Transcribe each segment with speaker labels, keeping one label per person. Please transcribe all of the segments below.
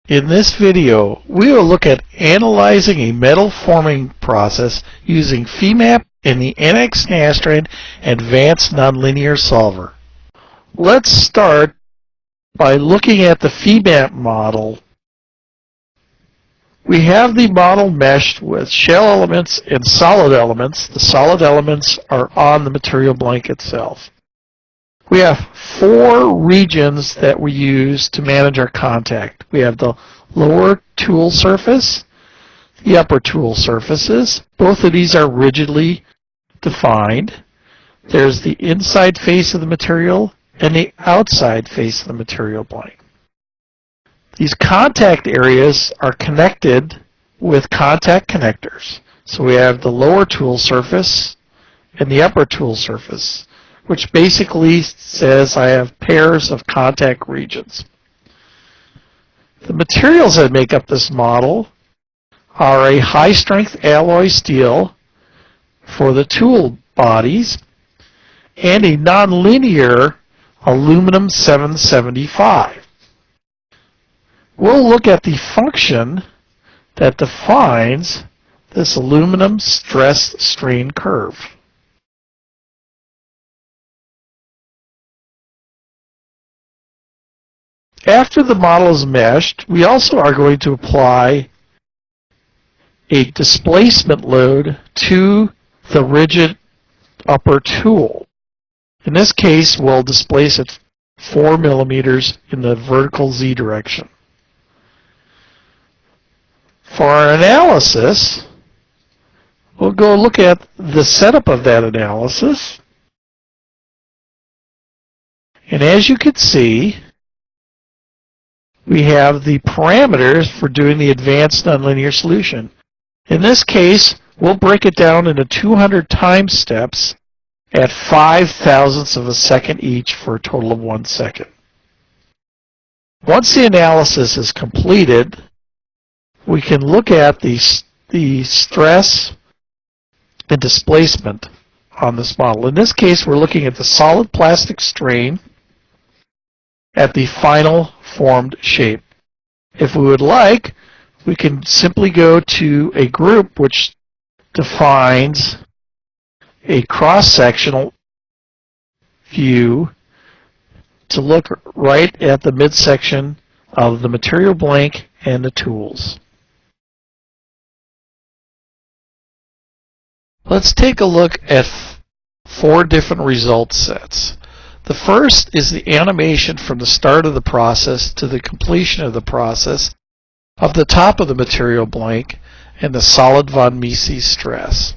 Speaker 1: In this video, we will look at analyzing a metal forming process using Femap and the NX-Nastran Advanced Nonlinear Solver. Let's start by looking at the Femap model. We have the model meshed with shell elements and solid elements. The solid elements are on the material blank itself. We have four regions that we use to manage our contact. We have the lower tool surface, the upper tool surfaces. Both of these are rigidly defined. There's the inside face of the material and the outside face of the material blank. These contact areas are connected with contact connectors. So we have the lower tool surface and the upper tool surface, which basically says I have pairs of contact regions. The materials that make up this model are a high-strength alloy steel for the tool bodies and a nonlinear aluminum 775. We'll look at the function that defines this aluminum stress-strain curve. After the model is meshed, we also are going to apply a displacement load to the rigid upper tool. In this case, we'll displace it 4 millimeters in the vertical Z direction. For our analysis, we'll go look at the setup of that analysis. And as you can see, we have the parameters for doing the advanced nonlinear solution. In this case, we'll break it down into 200 time steps at 5/1000ths of a second each for a total of 1 second. Once the analysis is completed, we can look at the stress and displacement on this model. In this case, we're looking at the solid plastic strain at the final formed shape. If we would like, we can simply go to a group which defines a cross-sectional view to look right at the midsection of the material blank and the tools. Let's take a look at 4 different result sets. The first is the animation from the start of the process to the completion of the process of the top of the material blank and the solid von Mises stress.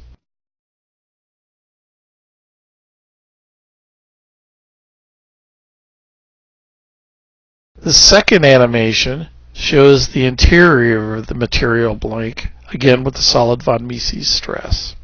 Speaker 1: The second animation shows the interior of the material blank, again with the solid von Mises stress.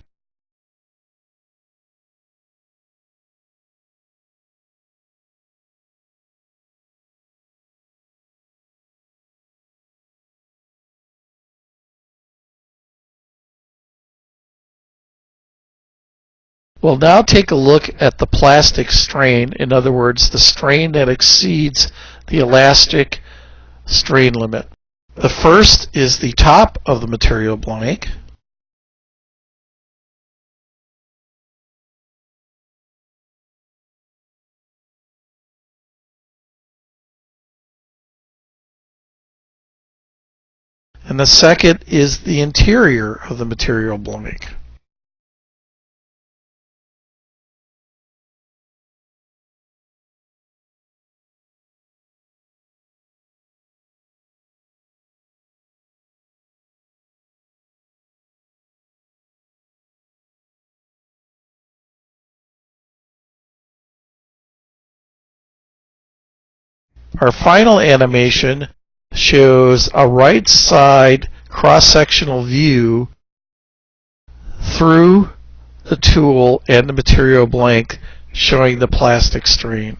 Speaker 1: We'll now take a look at the plastic strain, in other words, the strain that exceeds the elastic strain limit. The first is the top of the material blank. And the second is the interior of the material blank. Our final animation shows a right side cross-sectional view through the tool and the material blank showing the plastic strain.